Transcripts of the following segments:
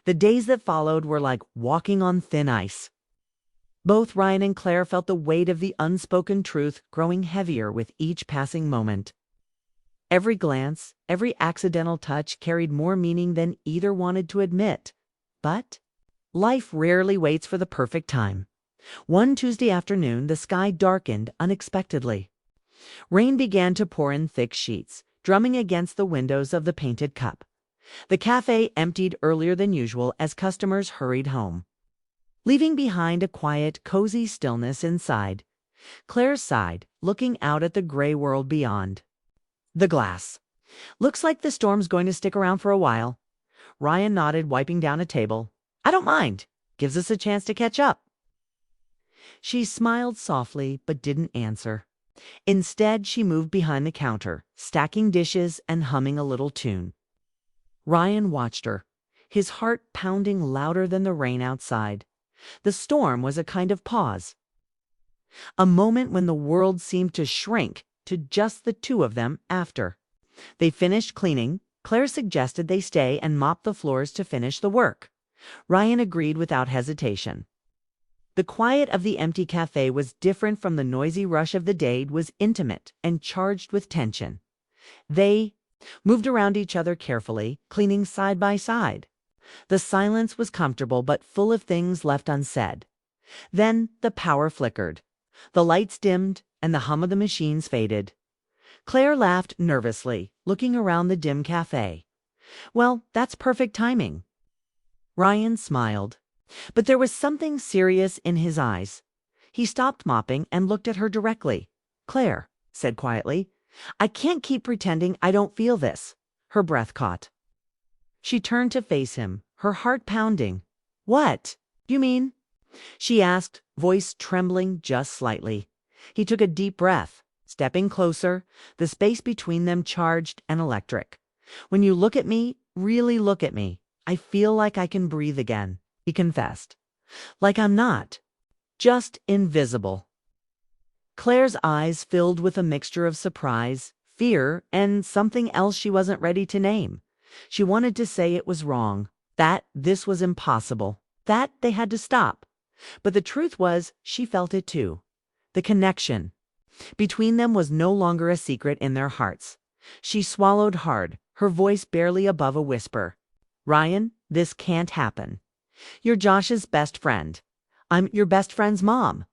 The days that followed were like walking on thin ice. Both Ryan and Claire felt the weight of the unspoken truth growing heavier with each passing moment. Every glance, every accidental touch carried more meaning than either wanted to admit. But life rarely waits for the perfect time. One Tuesday afternoon, the sky darkened unexpectedly. Rain began to pour in thick sheets, drumming against the windows of the Painted Cup. The cafe emptied earlier than usual as customers hurried home, leaving behind a quiet, cozy stillness inside. Claire sighed, looking out at the gray world beyond. The glass. Looks like the storm's going to stick around for a while. Ryan nodded, wiping down a table. I don't mind. Gives us a chance to catch up. She smiled softly, but didn't answer. Instead, she moved behind the counter, stacking dishes and humming a little tune. Ryan watched her, his heart pounding louder than the rain outside. The storm was a kind of pause. A moment when the world seemed to shrink to just the two of them after. They finished cleaning. Claire suggested they stay and mop the floors to finish the work. Ryan agreed without hesitation. The quiet of the empty cafe was different from the noisy rush of the day. It was intimate and charged with tension. They moved around each other carefully, cleaning side by side. The silence was comfortable but full of things left unsaid. Then the power flickered. The lights dimmed and the hum of the machines faded. Claire laughed nervously, looking around the dim cafe. Well, that's perfect timing. Ryan smiled, but there was something serious in his eyes. He stopped mopping and looked at her directly. Claire said quietly, I can't keep pretending I don't feel this. Her breath caught. She turned to face him, her heart pounding. What do you mean? She asked, voice trembling just slightly. He took a deep breath, stepping closer, the space between them charged and electric. When you look at me, really look at me, I feel like I can breathe again, he confessed. Like I'm not just invisible. Claire's eyes filled with a mixture of surprise, fear, and something else she wasn't ready to name. She wanted to say it was wrong, that this was impossible, that they had to stop. But the truth was, she felt it too. The connection between them was no longer a secret in their hearts. She swallowed hard, her voice barely above a whisper. Ryan, this can't happen. You're Josh's best friend. I'm your best friend's mom.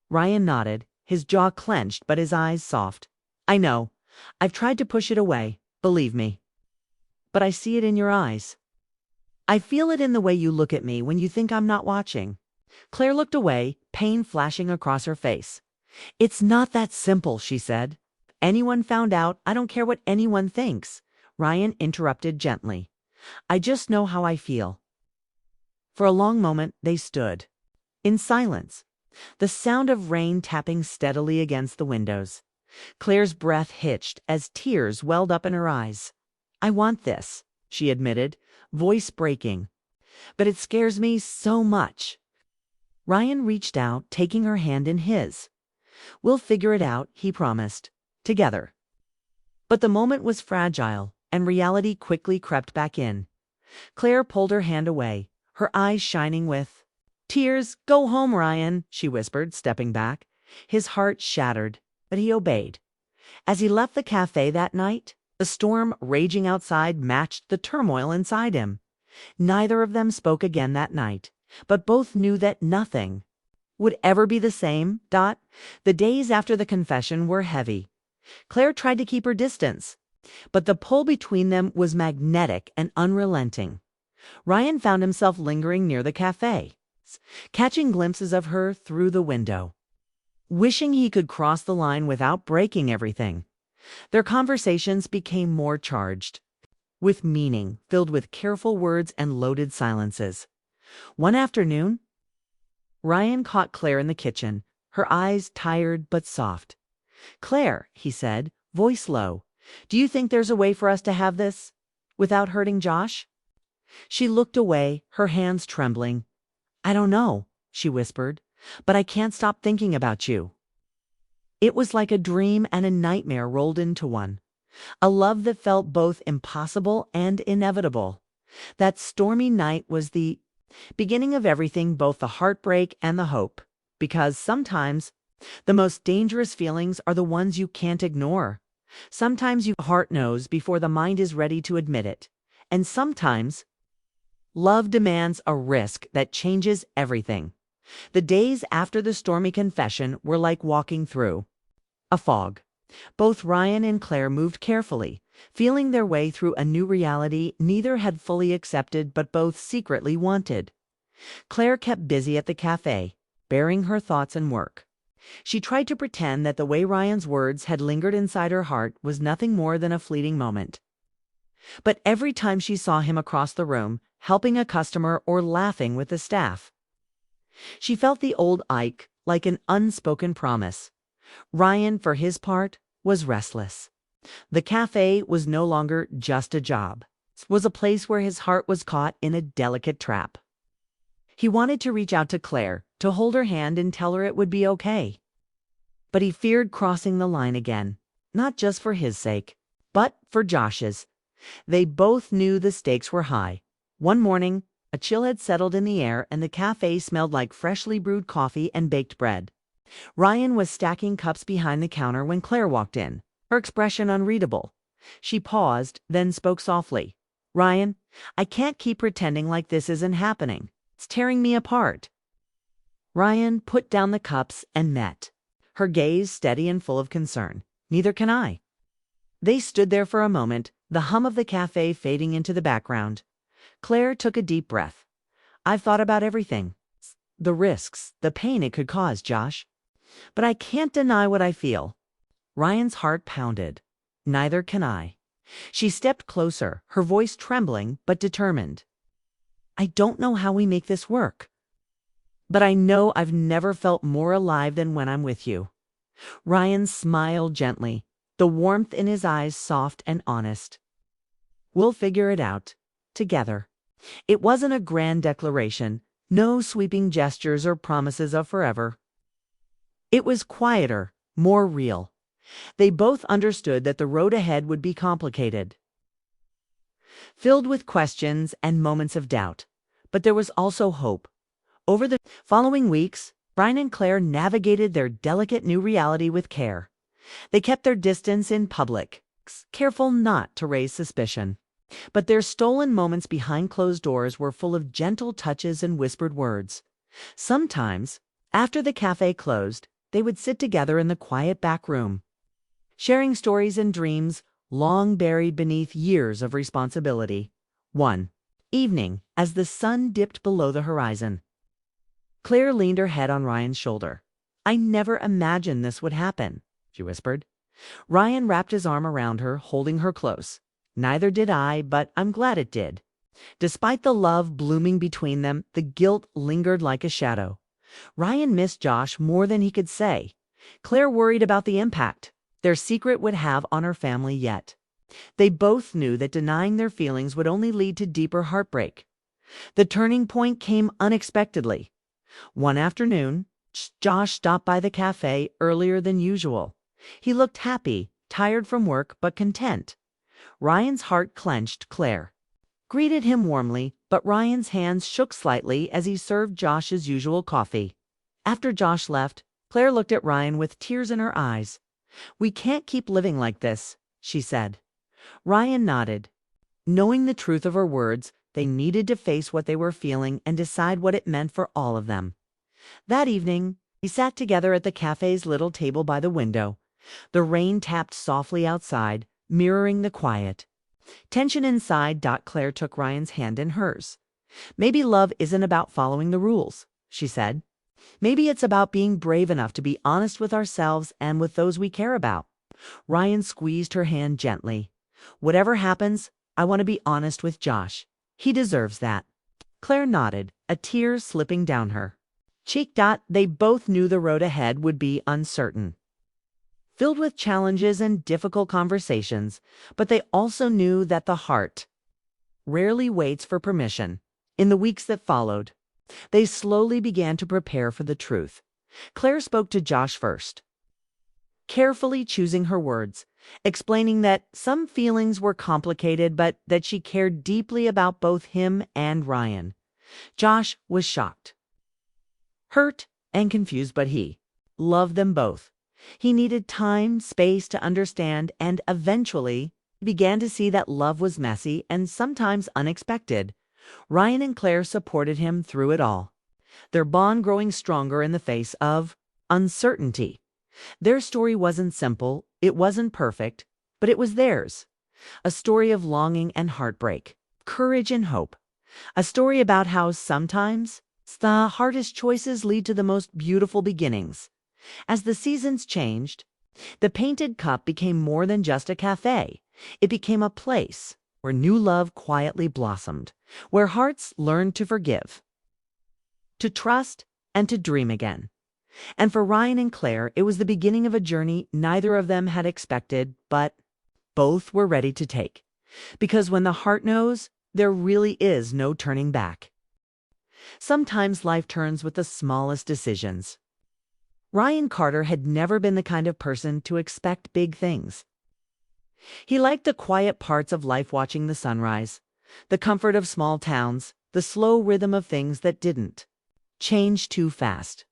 Ryan nodded, his jaw clenched but his eyes soft. I know. I've tried to push it away, believe me. But I see it in your eyes. I feel it in the way you look at me when you think I'm not watching. Claire looked away, pain flashing across her face. It's not that simple, she said. Anyone found out, I don't care what anyone thinks. Ryan interrupted gently. I just know how I feel. For a long moment, they stood in silence, the sound of rain tapping steadily against the windows. Claire's breath hitched as tears welled up in her eyes. I want this, she admitted, voice breaking. But it scares me so much. Ryan reached out, taking her hand in his. We'll figure it out, he promised. Together. But the moment was fragile, and reality quickly crept back in. Claire pulled her hand away, her eyes shining with tears. Go home, Ryan, she whispered, stepping back. His heart shattered, but he obeyed. As he left the cafe that night, the storm raging outside matched the turmoil inside him. Neither of them spoke again that night, but both knew that nothing would ever be the same. The days after the confession were heavy. Claire tried to keep her distance, but the pull between them was magnetic and unrelenting. Ryan found himself lingering near the cafe, catching glimpses of her through the window, wishing he could cross the line without breaking everything. Their conversations became more charged, with meaning, filled with careful words and loaded silences. One afternoon, Ryan caught Claire in the kitchen, her eyes tired but soft. Claire, he said, voice low, do you think there's a way for us to have this without hurting Josh? She looked away, her hands trembling. I don't know, she whispered, but I can't stop thinking about you. It was like a dream and a nightmare rolled into one, a love that felt both impossible and inevitable. That stormy night was the beginning of everything, both the heartbreak and the hope. Because sometimes the most dangerous feelings are the ones you can't ignore. Sometimes your heart knows before the mind is ready to admit it. And sometimes love demands a risk that changes everything. The days after the stormy confession were like walking through a fog. Both Ryan and Claire moved carefully, feeling their way through a new reality neither had fully accepted but both secretly wanted. Claire kept busy at the cafe, bearing her thoughts and work. She tried to pretend that the way Ryan's words had lingered inside her heart was nothing more than a fleeting moment. But every time she saw him across the room, helping a customer or laughing with the staff, she felt the old Ike like an unspoken promise. Ryan, for his part, was restless. The cafe was no longer just a job. It was a place where his heart was caught in a delicate trap. He wanted to reach out to Claire, to hold her hand and tell her it would be okay. But he feared crossing the line again, not just for his sake, but for Josh's. They both knew the stakes were high. One morning, a chill had settled in the air and the cafe smelled like freshly brewed coffee and baked bread. Ryan was stacking cups behind the counter when Claire walked in, her expression unreadable. She paused, then spoke softly. "Ryan, I can't keep pretending like this isn't happening. It's tearing me apart." Ryan put down the cups and met her gaze, steady and full of concern. "Neither can I." They stood there for a moment, the hum of the cafe fading into the background. Claire took a deep breath. "I've thought about everything. The risks, the pain it could cause, Josh. But I can't deny what I feel." Ryan's heart pounded. "Neither can I." She stepped closer, her voice trembling but determined. "I don't know how we make this work. But I know I've never felt more alive than when I'm with you." Ryan smiled gently, the warmth in his eyes soft and honest. "We'll figure it out. Together." It wasn't a grand declaration, no sweeping gestures or promises of forever. It was quieter, more real. They both understood that the road ahead would be complicated, filled with questions and moments of doubt. But there was also hope. Over the following weeks, Ryan and Claire navigated their delicate new reality with care. They kept their distance in public, careful not to raise suspicion. But their stolen moments behind closed doors were full of gentle touches and whispered words. Sometimes, after the cafe closed, they would sit together in the quiet back room, sharing stories and dreams long buried beneath years of responsibility. One evening, as the sun dipped below the horizon, Claire leaned her head on Ryan's shoulder. "I never imagined this would happen," she whispered. Ryan wrapped his arm around her, holding her close. "Neither did I, but I'm glad it did." Despite the love blooming between them, the guilt lingered like a shadow. Ryan missed Josh more than he could say. Claire worried about the impact their secret would have on her family yet. They both knew that denying their feelings would only lead to deeper heartbreak. The turning point came unexpectedly. One afternoon, Josh stopped by the cafe earlier than usual. He looked happy, tired from work, but content. Ryan's heart clenched. Claire greeted him warmly, but Ryan's hands shook slightly as he served Josh's usual coffee. After Josh left, Claire looked at Ryan with tears in her eyes. "We can't keep living like this," she said. Ryan nodded. Knowing the truth of her words, they needed to face what they were feeling and decide what it meant for all of them. That evening, they sat together at the cafe's little table by the window. The rain tapped softly outside, mirroring the quiet. Tension inside. Claire took Ryan's hand in hers. "Maybe love isn't about following the rules," she said. "Maybe it's about being brave enough to be honest with ourselves and with those we care about." Ryan squeezed her hand gently. "Whatever happens, I want to be honest with Josh. He deserves that." Claire nodded, a tear slipping down her cheek. They both knew the road ahead would be uncertain, filled with challenges and difficult conversations, but they also knew that the heart rarely waits for permission. In the weeks that followed, they slowly began to prepare for the truth. Claire spoke to Josh first. carefully choosing her words, explaining that some feelings were complicated but that she cared deeply about both him and Ryan. Josh was shocked, hurt, and confused, but he loved them both. He needed time, space to understand, and eventually began to see that love was messy and sometimes unexpected. Ryan and Claire supported him through it all, their bond growing stronger in the face of uncertainty. Their story wasn't simple, it wasn't perfect, but it was theirs. A story of longing and heartbreak, courage and hope. A story about how sometimes the hardest choices lead to the most beautiful beginnings. As the seasons changed, the Painted Cup became more than just a cafe. It became a place where new love quietly blossomed, where hearts learned to forgive, to trust, and to dream again. And for Ryan and Claire, it was the beginning of a journey neither of them had expected, but both were ready to take. Because when the heart knows, there really is no turning back. Sometimes life turns with the smallest decisions. Ryan Carter had never been the kind of person to expect big things. He liked the quiet parts of life, watching the sunrise, the comfort of small towns, the slow rhythm of things that didn't change too fast.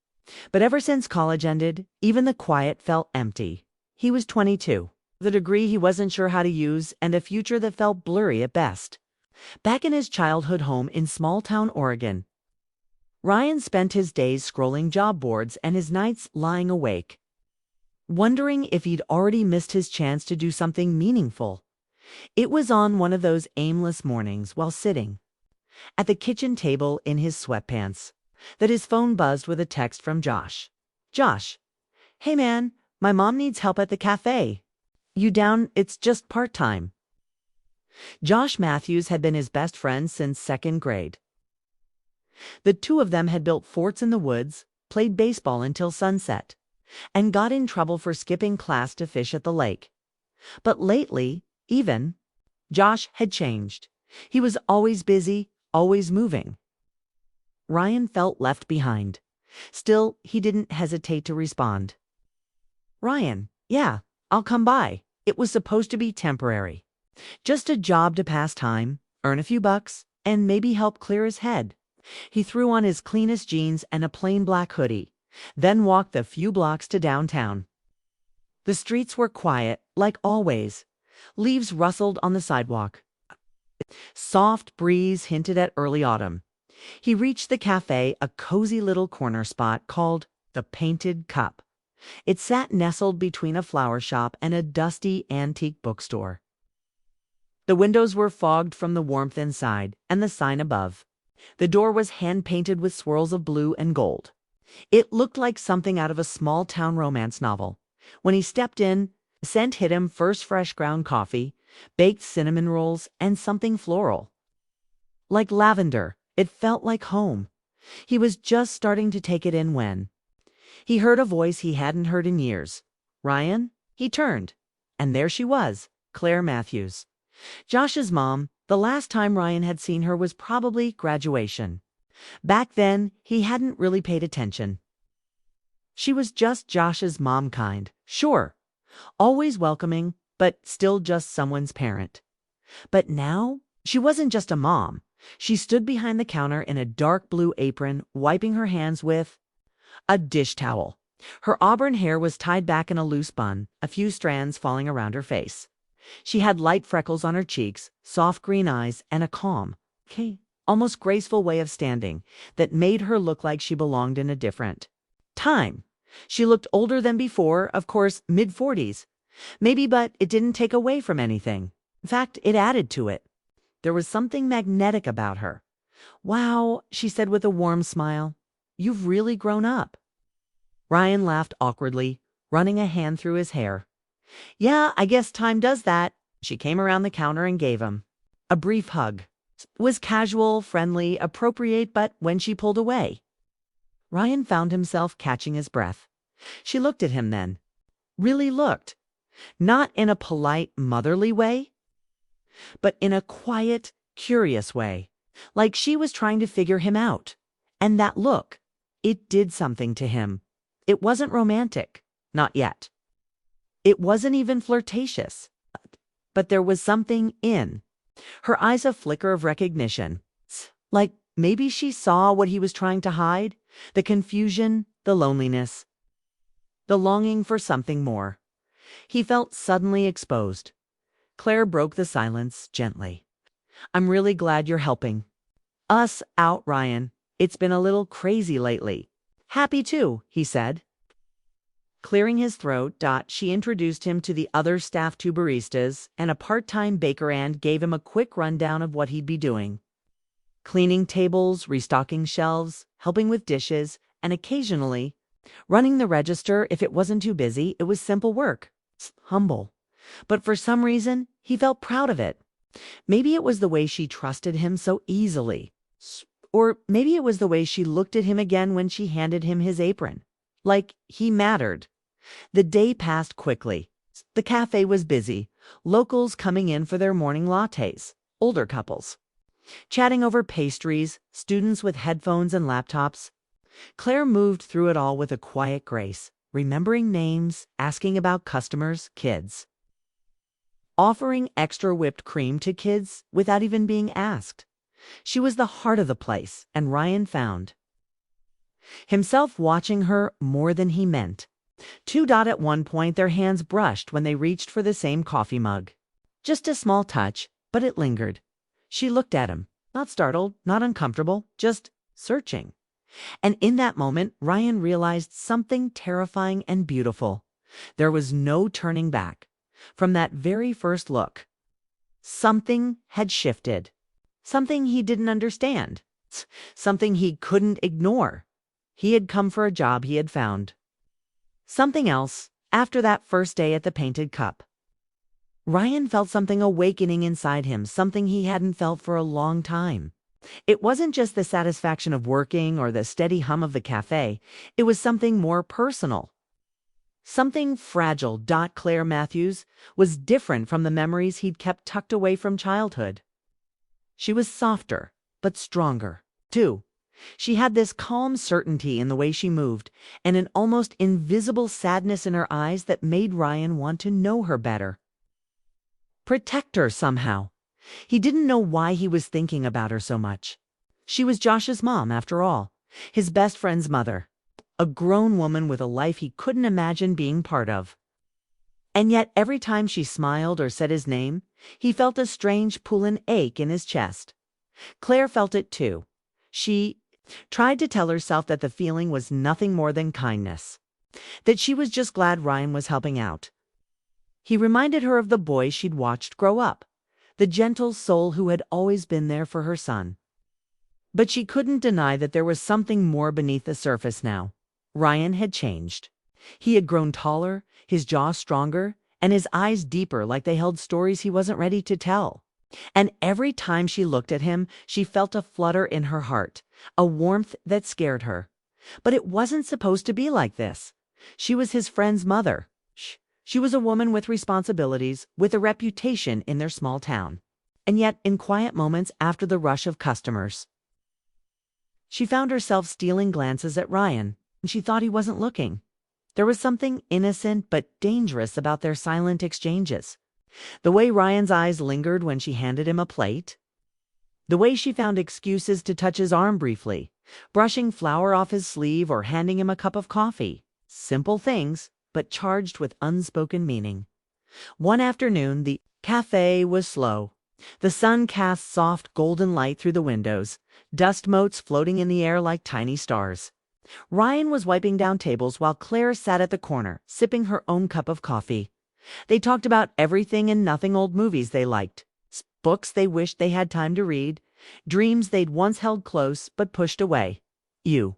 But ever since college ended, even the quiet felt empty. He was 22, with a degree he wasn't sure how to use, and a future that felt blurry at best. Back in his childhood home in small-town Oregon, Ryan spent his days scrolling job boards and his nights lying awake, wondering if he'd already missed his chance to do something meaningful. It was on one of those aimless mornings while sitting at the kitchen table in his sweatpants that his phone buzzed with a text from Josh. Josh, hey man, my mom needs help at the cafe. You down? It's just part-time. Josh Matthews had been his best friend since second grade. The two of them had built forts in the woods, played baseball until sunset, and got in trouble for skipping class to fish at the lake. But lately, Josh had changed. He was always busy, always moving. Ryan felt left behind. Still, he didn't hesitate to respond. Ryan, yeah, I'll come by. It was supposed to be temporary. Just a job to pass time, earn a few bucks, and maybe help clear his head. He threw on his cleanest jeans and a plain black hoodie, then walked the few blocks to downtown. The streets were quiet, like always. Leaves rustled on the sidewalk. Soft breeze hinted at early autumn. He reached the cafe, a cozy little corner spot called the Painted Cup. It sat nestled between a flower shop and a dusty antique bookstore. The windows were fogged from the warmth inside, and the sign above. The door was hand-painted with swirls of blue and gold. It looked like something out of a small-town romance novel. When he stepped in, the scent hit him: first fresh ground coffee, baked cinnamon rolls, and something floral. Like lavender, it felt like home. He was just starting to take it in when he heard a voice he hadn't heard in years. Ryan? He turned, and there she was, Claire Matthews. Josh's mom. The last time Ryan had seen her was probably graduation. Back then, he hadn't really paid attention. She was just Josh's mom kind, sure, always welcoming, but still just someone's parent. But now, she wasn't just a mom. She stood behind the counter in a dark blue apron, wiping her hands with a dish towel. Her auburn hair was tied back in a loose bun, a few strands falling around her face. She had light freckles on her cheeks, soft green eyes, and a calm, almost graceful way of standing that made her look like she belonged in a different time. She looked older than before, of course, mid-40s. Maybe, but it didn't take away from anything. In fact, it added to it. There was something magnetic about her. Wow, she said with a warm smile. You've really grown up. Ryan laughed awkwardly, running a hand through his hair. Yeah, I guess time does that. She came around the counter and gave him a brief hug. It was casual, friendly, appropriate, but when she pulled away, Ryan found himself catching his breath. She looked at him then. Really looked. Not in a polite, motherly way, but in a quiet, curious way, like she was trying to figure him out. And that look, it did something to him. It wasn't romantic. Not yet. It wasn't even flirtatious, but there was something in her eyes, a flicker of recognition. Like maybe she saw what he was trying to hide, the confusion, the loneliness, the longing for something more. He felt suddenly exposed. Claire broke the silence gently. I'm really glad you're helping us out, Ryan. It's been a little crazy lately. Happy too, he said. Clearing his throat, she introduced him to the other staff, two baristas, and a part-time baker, and gave him a quick rundown of what he'd be doing. Cleaning tables, restocking shelves, helping with dishes, and occasionally running the register if it wasn't too busy. It was simple work, humble. But for some reason, he felt proud of it. Maybe it was the way she trusted him so easily. Or maybe it was the way she looked at him again when she handed him his apron. Like he mattered. The day passed quickly. The cafe was busy, locals coming in for their morning lattes, older couples chatting over pastries, students with headphones and laptops. Claire moved through it all with a quiet grace, remembering names, asking about customers, kids, offering extra whipped cream to kids without even being asked. She was the heart of the place, and Ryan found himself watching her more than he meant. At one point, their hands brushed when they reached for the same coffee mug. Just a small touch, but it lingered. She looked at him, not startled, not uncomfortable, just searching. And in that moment, Ryan realized something terrifying and beautiful. There was no turning back. From that very first look, something had shifted. Something he didn't understand. Something he couldn't ignore. He had come for a job he had found. Something else, after that first day at the Painted Cup. Ryan felt something awakening inside him, something he hadn't felt for a long time. It wasn't just the satisfaction of working or the steady hum of the cafe. It was something more personal. Something fragile. Claire Matthews was different from the memories he'd kept tucked away from childhood. She was softer, but stronger, too. She had this calm certainty in the way she moved, and an almost invisible sadness in her eyes that made Ryan want to know her better. Protect her somehow. He didn't know why he was thinking about her so much. She was Josh's mom, after all, his best friend's mother, a grown woman with a life he couldn't imagine being part of. And yet every time she smiled or said his name, he felt a strange pull and ache in his chest. Claire felt it too. She tried to tell herself that the feeling was nothing more than kindness, that she was just glad Ryan was helping out. He reminded her of the boy she'd watched grow up, the gentle soul who had always been there for her son. But she couldn't deny that there was something more beneath the surface now. Ryan had changed. He had grown taller, his jaw stronger, and his eyes deeper, like they held stories he wasn't ready to tell. And every time she looked at him, she felt a flutter in her heart, a warmth that scared her. But it wasn't supposed to be like this. She was his friend's mother. She was a woman with responsibilities, with a reputation in their small town. And yet, in quiet moments after the rush of customers, she found herself stealing glances at Ryan, and she thought he wasn't looking. There was something innocent but dangerous about their silent exchanges. The way Ryan's eyes lingered when she handed him a plate. The way she found excuses to touch his arm briefly, brushing flour off his sleeve or handing him a cup of coffee. Simple things, but charged with unspoken meaning. One afternoon, the cafe was slow. The sun cast soft golden light through the windows, dust motes floating in the air like tiny stars. Ryan was wiping down tables while Claire sat at the corner, sipping her own cup of coffee. They talked about everything and nothing: old movies they liked, books they wished they had time to read, dreams they'd once held close but pushed away. You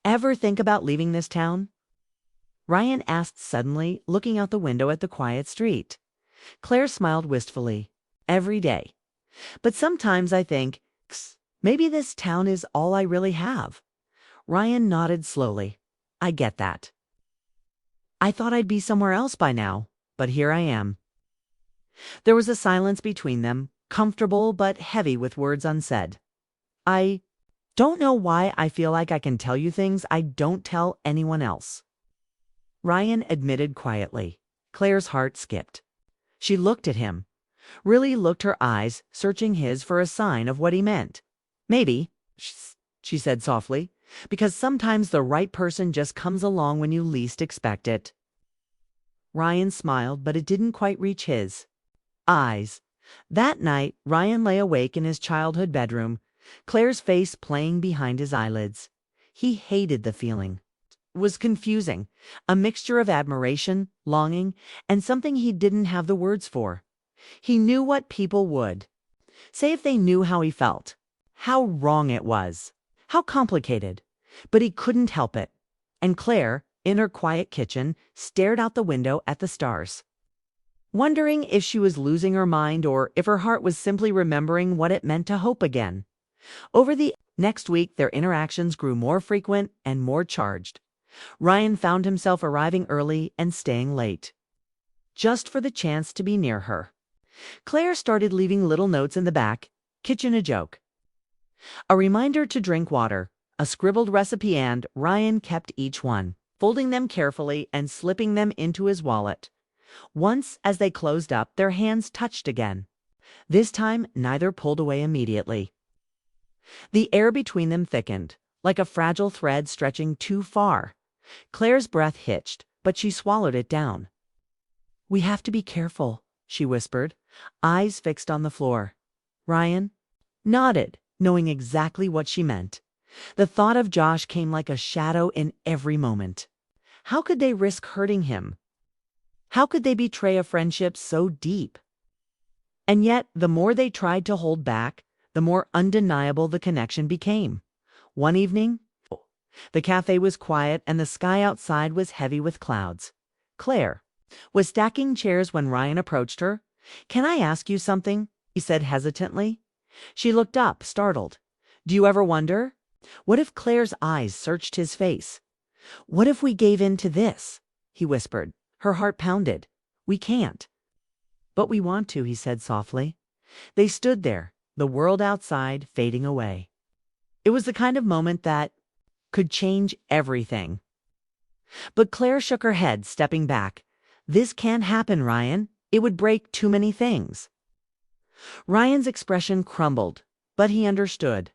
ever think about leaving this town? Ryan asked suddenly, looking out the window at the quiet street. Claire smiled wistfully. Every day. But sometimes I think, maybe this town is all I really have. Ryan nodded slowly. I get that. I thought I'd be somewhere else by now, but here I am. There was a silence between them, comfortable but heavy with words unsaid. I don't know why I feel like I can tell you things I don't tell anyone else, Ryan admitted quietly. Claire's heart skipped. She looked at him, really looked, her eyes searching his for a sign of what he meant. Maybe, she said softly, because sometimes the right person just comes along when you least expect it. Ryan smiled, but it didn't quite reach his eyes. That night, Ryan lay awake in his childhood bedroom, Claire's face playing behind his eyelids. He hated the feeling. It was confusing, a mixture of admiration, longing, and something he didn't have the words for. He knew what people would say if they knew how he felt, how wrong it was, how complicated, but he couldn't help it. And Claire, in her quiet kitchen, stared out the window at the stars, wondering if she was losing her mind or if her heart was simply remembering what it meant to hope again. Over the next week, their interactions grew more frequent and more charged. Ryan found himself arriving early and staying late, just for the chance to be near her. Claire started leaving little notes in the back kitchen, a joke, a reminder to drink water, a scribbled recipe, and Ryan kept each one, folding them carefully and slipping them into his wallet. Once, as they closed up, their hands touched again. This time, neither pulled away immediately. The air between them thickened, like a fragile thread stretching too far. Claire's breath hitched, but she swallowed it down. "We have to be careful," she whispered, eyes fixed on the floor. Ryan nodded, knowing exactly what she meant. The thought of Josh came like a shadow in every moment. How could they risk hurting him? How could they betray a friendship so deep? And yet, the more they tried to hold back, the more undeniable the connection became. One evening, the cafe was quiet and the sky outside was heavy with clouds. Claire was stacking chairs when Ryan approached her. "Can I ask you something?" he said hesitantly. She looked up, startled. "Do you ever wonder? What if?" Claire's eyes searched his face. "What if we gave in to this?" he whispered. Her heart pounded. "We can't." "But we want to," he said softly. They stood there, the world outside fading away. It was the kind of moment that could change everything. But Claire shook her head, stepping back. "This can't happen, Ryan. It would break too many things." Ryan's expression crumbled, but he understood.